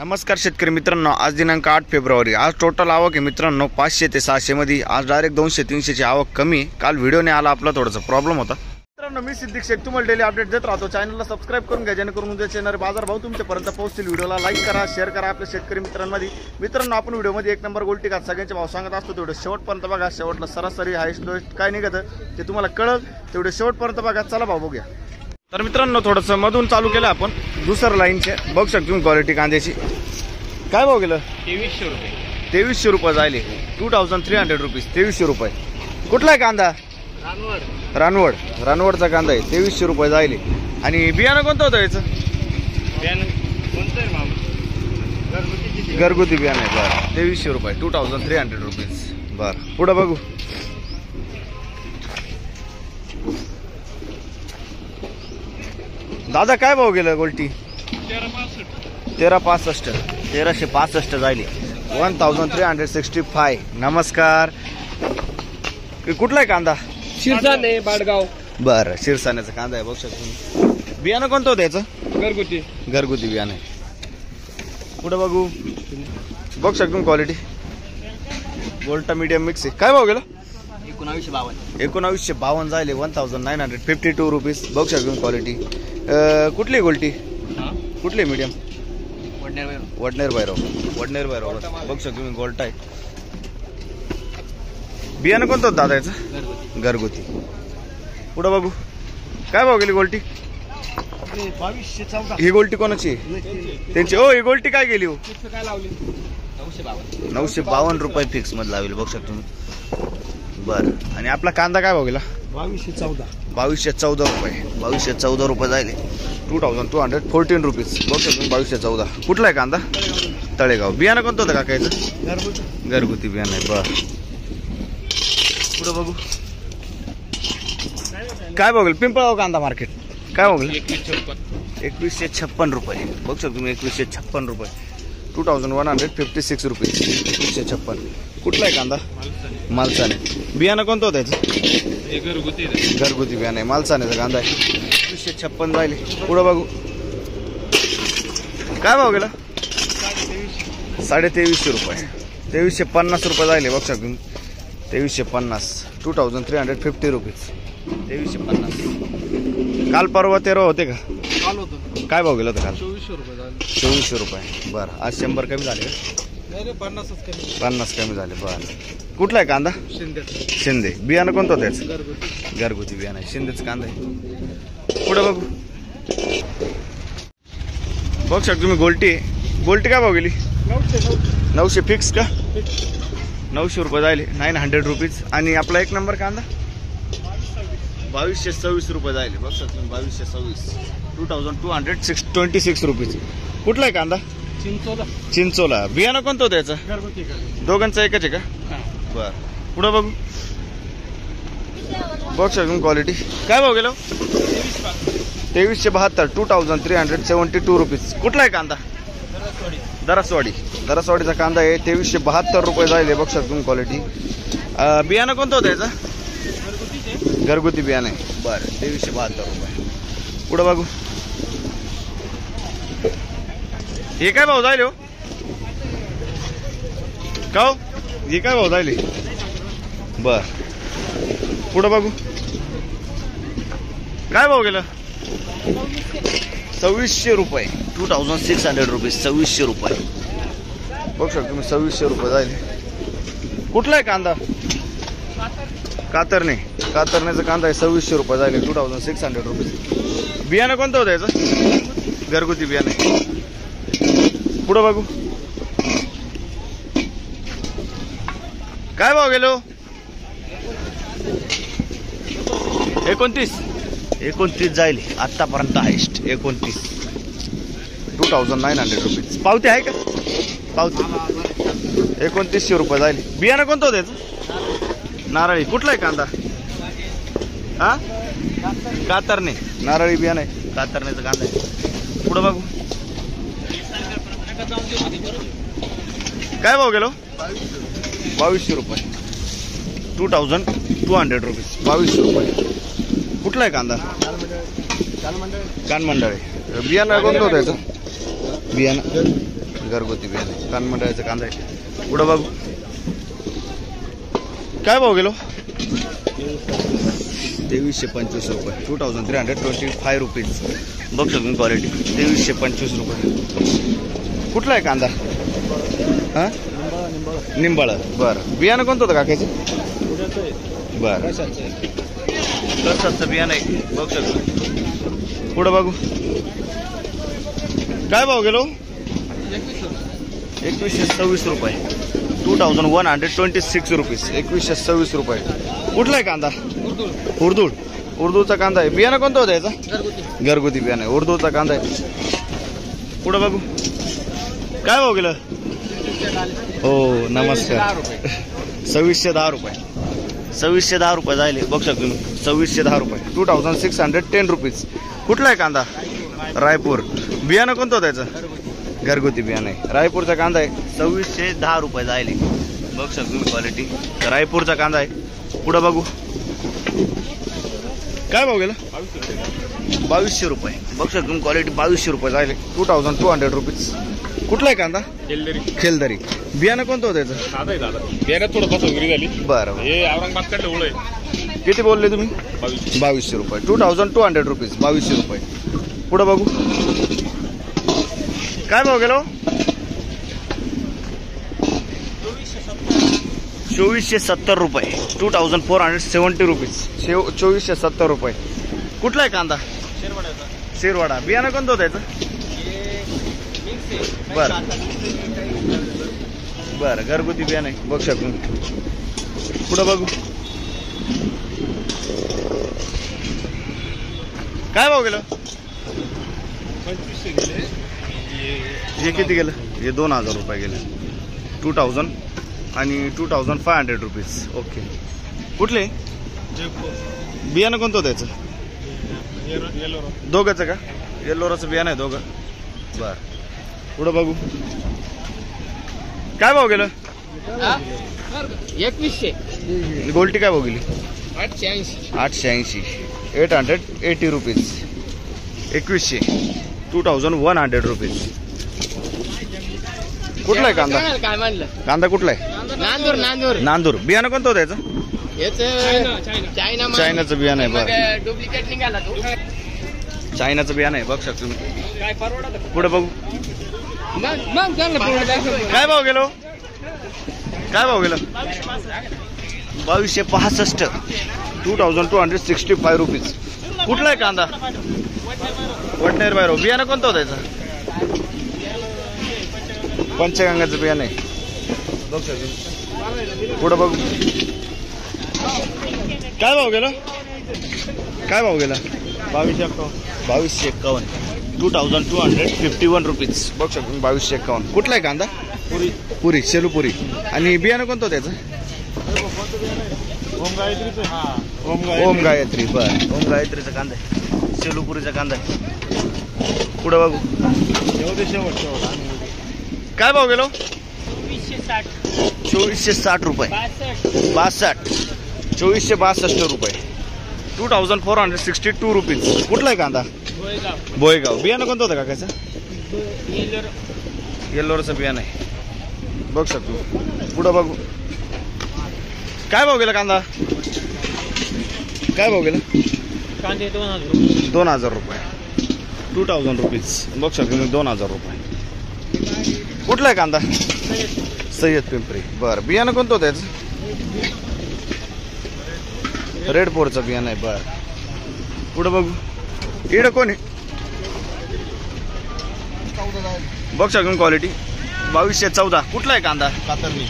नमस्कार शेतकरी मित्रांनो, आज दिनांक 8 फेब्रुवारी। आज टोटल आवक आहे मित्रांनो 500 ते 600 मध्ये। आज डायरेक्ट 200-300 ची आवक कमी। काल व्हिडिओने आला आपला थोडासा प्रॉब्लेम होता मित्रांनो। मी सिद्दीक शेख तुम्हाला डेली अपडेट देत राहतो। चॅनलला सबस्क्राइब करून घ्या जेणेकरून उद्याचे येणारे बाजार भाव तुमच्यापर्यंत पोहोचतील। व्हिडिओला लाईक करा, शेअर करा आपल्या शेतकरी मित्रांमध्ये। मित्रांनो, आपण व्हिडिओमध्ये एक नंबर गोल्टी घात सगळ्यांचे भाव सांगत असतो। तेवढे शेवटपर्यंत बघा। शेवटला सरासरी हायस्ट लोएस्ट काय निघतं ते तुम्हाला कळलं। तेवढे शेवटपर्यंत बघा। चला भाव बघूया। तर मित्रांनो, थोडंसं मधून चालू केलं आपण दुसऱ्या लाईनचे। बघू शकतो तुम्ही क्वालिटी कांद्याची। काय भाव गेलं? 2300 रुपये। 2300 रुपये जायले। 2300 रुपीज। 2300 रुपये। कुठला आहे कांदा? रानवडचा कांदा आहे। 2300 रुपये जायले। आणि बियाणं कोणतं होतं याचं? बियाणं कोणतं आहे मामा? घरगुती बियाणं आहे। बरं, 2300 रुपये। 2300 रुपीज। बरं, पुढं बघू। दादा काय भाव गेलं गोल्टी? 1365 जायले। 1365। नमस्कार, कुठला आहे कांदा? शिरसाने बाडगाव। बरं, शिरसाण्याचा कांदा आहे। बघू शकतो तुम्ही। बियाणं कोणतं होतं याचं? घरगुती बियाणं आहे। पुढे बघू। बघू शकतो तुम्ही क्वालिटी। गोल्टा मीडियम मिक्स आहे। काय भाव गेलं? 1952 जायले। 1952 रुपीज। बघू शकतो तुम्ही क्वालिटी। कुठली गोल्टी? कुठली मीडियम? वडनेर भैरव। बघू शकतो तुम्ही गोल्टा आहे। बियाणं कोणतं होतं दादा याचं? घरगुती। पुढे बघू। काय भाव गेली गोल्टी? 2214। ही गोल्टी कोणाची? त्यांची। ओ, ही गोल्टी काय गेली हो? 952 रुपये फिक्स मध्ये लावली। बघू शकतो तुम्ही। बरं, आणि आपला कांदा काय भाव गेला? 2214 रुपये। 2214 रुपये जायले। 2214 रुपीज। बघू शकतो 2214। कुठला आहे कांदा? तळेगाव। बियाणं कोणतं होतं काका याचं? घरगुती बियाणं आहे। बरं, पुढे बघू। काय बघेल? पिंपळगाव कांदा मार्केट काय बघेल? 2156 रुपये। बघू शकतो तुम्ही 2156 रुपये। 2156 रुपये। 2156। कुठला आहे कांदा? मालसाने। बियाणं कोणतं होतं याचं? घरगुती बियाणं आहे। मालसानेचा कांदा आहे। 2156 जायले। पुढे बघू। काय भाव गेला? 2350 रुपये। 2350 रुपये जायले। बघू शकतो तुम्ही। 2350। 2350 रुपीज। 2350। काल परवा 13 होते का? काय भाव गेला होता काल? 2400 रुपये। बरं, आज 100 कमी झाले का? 50 कमी झाले। बरं, कुठला आहे कांदा? शिंदे। बियाणं कोणतं होतं याचं? घरगुती बियाणं आहे। शिंदेचं कांदा आहे। पुढे बघू। बघू शकतो तुम्ही गोल्टी काय भाव गेली? 900 फिक्स का? 900 रुपये जायले। 900 रुपीज। आणि आपला एक नंबर कांदा 2226 रुपये जायले। बघू शकतो तुम्ही 2226। 2226 रुपीज। कुठला आहे कांदा? चिंचोला। बियाणं कोणतं होतं याचं? दोघांचं एकच आहे का? बरं, पुढे बघू। बघू शकतो क्वालिटी। काय भाव गेलो? 2372। 2372 रुपीज। कुठला आहे कांदा? दरसवाडीचा कांदा आहे। 2372 रुपये जायले। बघू शकतो तुम्ही क्वालिटी। बियाणं कोणतं होतं याचं? घरगुती बियाणं आहे। बरं, 2372 रुपये। पुढे बघू। हे काय भाव जायले हो? का हो? हे काय भाव जायले? बर, पुढे बघू। काय भाव गेलं? 2600 रुपये। 2600 रुपीज। 2600 रुपये। बघू शकतो तुम्ही 2600 रुपये जायले। कुठला आहे कांदा? कातरण्याचा कांदा आहे। 2600 रुपये जायले। 2600 रुपीज। बियाणं कोणतं होतं याचं? घरगुती बियाणं आहे। पुढे बघू। काय भाव गेलो? 29 जायले। आतापर्यंत हायस्ट 29। 2900 रुपीज। पावती आहे का? पावती 2900 रुपये जायले। बियाणं कोणतं होतं याचं? नारळी। कुठला आहे कांदा? हा, कातरणे। नारळी बियाणं आहे। कातरण्याचा कांदा आहे। पुढे बघू। काय भाव गेलो? 2200 रुपये। 2200 रुपीज। 2200 रुपये। कुठला आहे कांदा? कानमंडळ। बियाणं कोणतं होतं याचं? बियाणं घरगुती बियाणे कानमंडळाचा कांदा आहे. पुढं बघू काय भाव गेलो 2325 रुपये 2325 रुपीज. बघ शकतो क्वालिटी 2325 रुपये. कुठला आहे कांदा? हां निंबाळ. बरं बियाणं कोणतं होतं काकाचं? बरं कसं बियाणं आहे बघ शकतो. पुढं बघू काय भाव गेलो 2126 रुपये 2126 रुपीज 2126 रुपये. कुठला आहे कांदा? उर्दूचा कांदा आहे. बियाणं कोणतं होतं याचा? घरगुती बियाणं आहे उर्दूचा कांदा आहे. पुढं बघू काय भाव गेलं? हो नमस्कार 2610 रुपये 2610 रुपये जायले बघ शकतो तुम्ही 2610 रुपये 2610 रुपीज. कुठला आहे कांदा? रायपूर. बियाणं कोणतं होतं याचं? घरगुती बियाणं आहे रायपूरचा कांदा आहे 2610 रुपये जायले बघ शकतो तुम्ही क्वालिटी रायपूरचा कांदा आहे. पुढं बघू काय भाव गेलं 2200 रुपये बघ शकतो तुम्ही क्वालिटी 2200 रुपये जायले 2200 रुपीज. कुठला आहे कांदा? खेलदरी. बियाणं कोणतं होतं याचं? बियाण्यात थोडं फसवगिरी झाली. बरं हे औरंगाबाद कडलं ओळ आहे. किती बोलले तुम्ही? 2200 रुपये 2200 रुपीज 2200 रुपये. पुढं बघू काय भाव गेलो 2470 रुपये 2470 रुपीज 2470 रुपये. कुठला आहे कांदा? शिरवाडा. बियाणं कोणतं होतं याचं? बरं बरं घरगुती बियाणं आहे बघ शकून. पुढं बघू काय भाव गेलं? 2500 गेले. हे किती गेलं? हे 2000 रुपये गेले 2000 आणि 2500 रुपीज. ओके. कुठले बियाणं कोणतं होतं याचं? दोघंचं का? येल्लोराचं बियाणं आहे दोघं. बरं पुढं बघू काय भाव गेलं? 2100. गोल्टी काय भाव गेली? 880. 880 रुपीज 2100 2100 रुपीज. कुठला आहे कांदा? काय म्हणलं? कांदा कुठला आहे? नांदूर. बियाणं कोणतं होतं याचं? चायनाचं बियाणं आहे. बरं डुप्लिकेट निघाला तो. चायनाचं बियाणं आहे बघ शकतो तुम्ही. काय परवडत? पुढे बघू मग काय भाव गेलो? काय भाव गेलं? 2265 2265 रुपीज. कुठला आहे कांदा? वडनेर बायरो. बियाणं कोणतं होतं याचं? पंचगंगाचं बियाणं आहे बघ शकतो. पुढं बघू काय भाव गेलं? काय भाव गेला? 2251 2251 रुपीज बघ शकतो 2251. कुठला आहे कांदा? पुरी शेलूपुरी. आणि बियाणं कोणतं होतं याचं? ओम गायत्री. बरं ओम गायत्रीचा कांदा आहे शेलूपुरीचा कांदा आहे. पुढं बघू काय भाव गेलो? 2460 रुपये 2462 रुपये 2462 रुपीज. कुठला आहे कांदा? बोयगाव. बियाणं कोणतं होतं काकाचं? येल्लोरचं बियाणं आहे बघ शकतो. पुढं बघू काय भाव गेला कांदा? काय भाव गेला? कांदे 2000 रुपये 2000 रुपीज बघ शकतो मी 2000 रुपये. कुठला आहे कांदा? सय्यद पिंपरी. बरं बियाणं कोणतं होतं याचं? रेड पोरचं बियाणं आहे. बरं पुढं बघू इकडं कोण आहे बघ शकतो क्वालिटी 2214. कुठला आहे कांदा?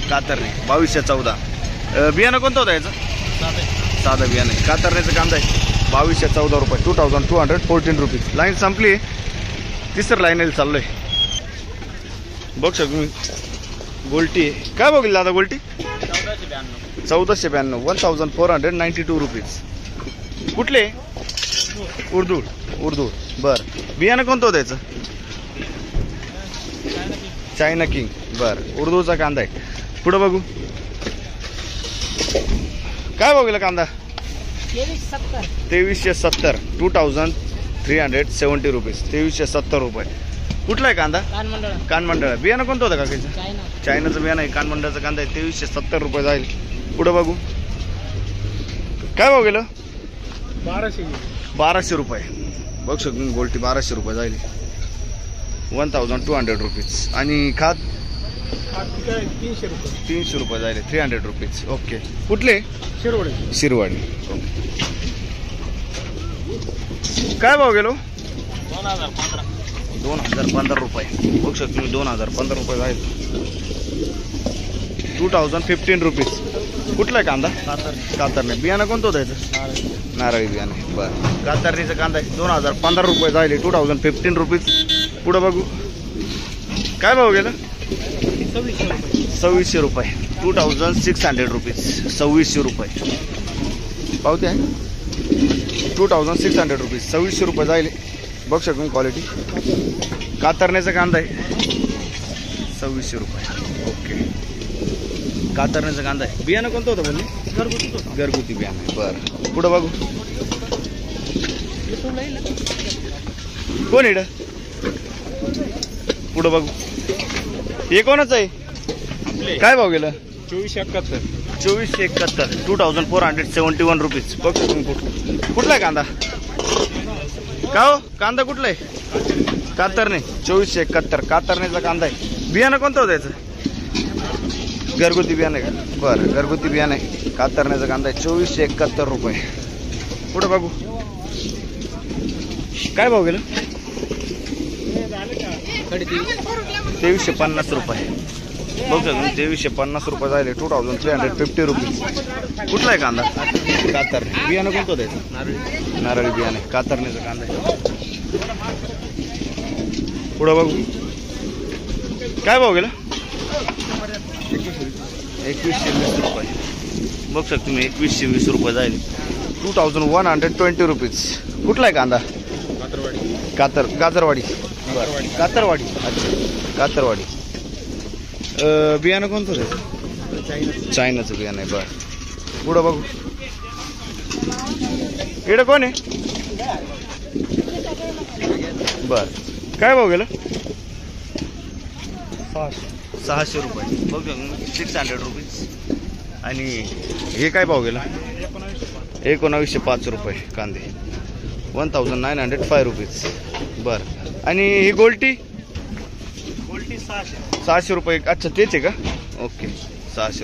कातरणे 2214. बियाणं कोणतं होतं याचं? साधं बियाणं आहे कातरण्याचं कांदा आहे 2214 रुपये 2214 रुपीज. लाईन संपली तिसरं लाईन चाललोय बघ शकतो मी. गोल्टी काय बघितलं दादा? गोल्टी 1492 1492 रुपीज. कुठले? उर्दू. बरं बियाणं कोणतं होतं याचं? China king. बरं उर्दूचा कांदा आहे. पुढं बघू काय बघितलं कांदा? 2370 2370 रुपीज 2370 रुपये. कुठला आहे कांदा? कान मंडळ कानमंडळ. बियाणं कोणतं होतं काकाचं? चायना चायनाचं बियाणं आहे. कानमंडळाचा कांदा आहे 2370 रुपये जाईल. पुढं बघू काय भाव गेलं? 1200 रुपये. बघू शकतो गोल्टी 1200 रुपये जाईल. 1200 रुपीज. आणि खात 300 रुपये जाईल. 300 रुपीज. ओके. कुठले? शिरवाडी. काय भाव गेलो? 2015 रुपये. बघू शकतो तुम्ही 2015 रुपये जाईल. 2015 रुपीज. कुठला आहे कांदा? कातरणे. बियाणं कोणतं होतं याचं? नारळी बियाणे. बरं. कातरणीचा कांदा आहे 2015 रुपये जाईल. 2015 रुपीज. पुढं बघू काय भाव गेलं? 2600 रुपये. 2600 रुपीज. 2600 रुपये पावते आहे. 2600 रुपीज. 2600 रुपये जाईल. बघू शकून क्वालिटी. कातरण्याचा कांदा आहे 2600 रुपये. ओके. कातरण्याचा कांदा आहे. बियाणं कोणतं होतं म्हणजे? घरगुती बियाणं आहे. बरं. पुढं बघू कोण इकडं? पुढं बघू हे कोणाचं आहे? काय भाव गेलं? 2471 2471. 2471 रुपीज. बघ तुम्ही कुठला आहे कांदा? का हो कांदा कुठला आहे? कातरणे. 2471 कातरणेचा कांदा आहे. बियाणं कोणतं होतं याचं? घरगुती बियाणं आहे का? बरं. घरगुती बियाणं आहे. कातरण्याचा कांदा आहे 2471 रुपये. पुढं बघू काय भाव गेलं? 2350 रुपये. बघू शकतो 2350 रुपये जाईल. 2350 रुपीज. कुठला आहे कांदा? कातर. बियाणं कोणतं होतं? नारळी बियाणे. कातरण्याचा कांदा आहे. पुढं बघू काय भाव गेला? 2120 रुपये. बघू शकतो तुम्ही 2120 रुपये जाईल. 2120 रुपीज. कुठला आहे कांदा? गाजरवाडी. कातरवाडी. अच्छा कातरवाडी. बियाणं कोणतं आहे? चायनाचं बियाणं आहे. बरं. पुढं बघू इकडं कोण आहे? बरं. काय भाव गेलं? 600 रुपये. बघू 600 रुपीज. आणि हे काय भाव गेला? 1905 रुपये कांदे. 1905 रुपीज. बरं. आणि ही गोल्टी 600 रुपये. अच्छा तेच आहे का? ओके 600 रुपये.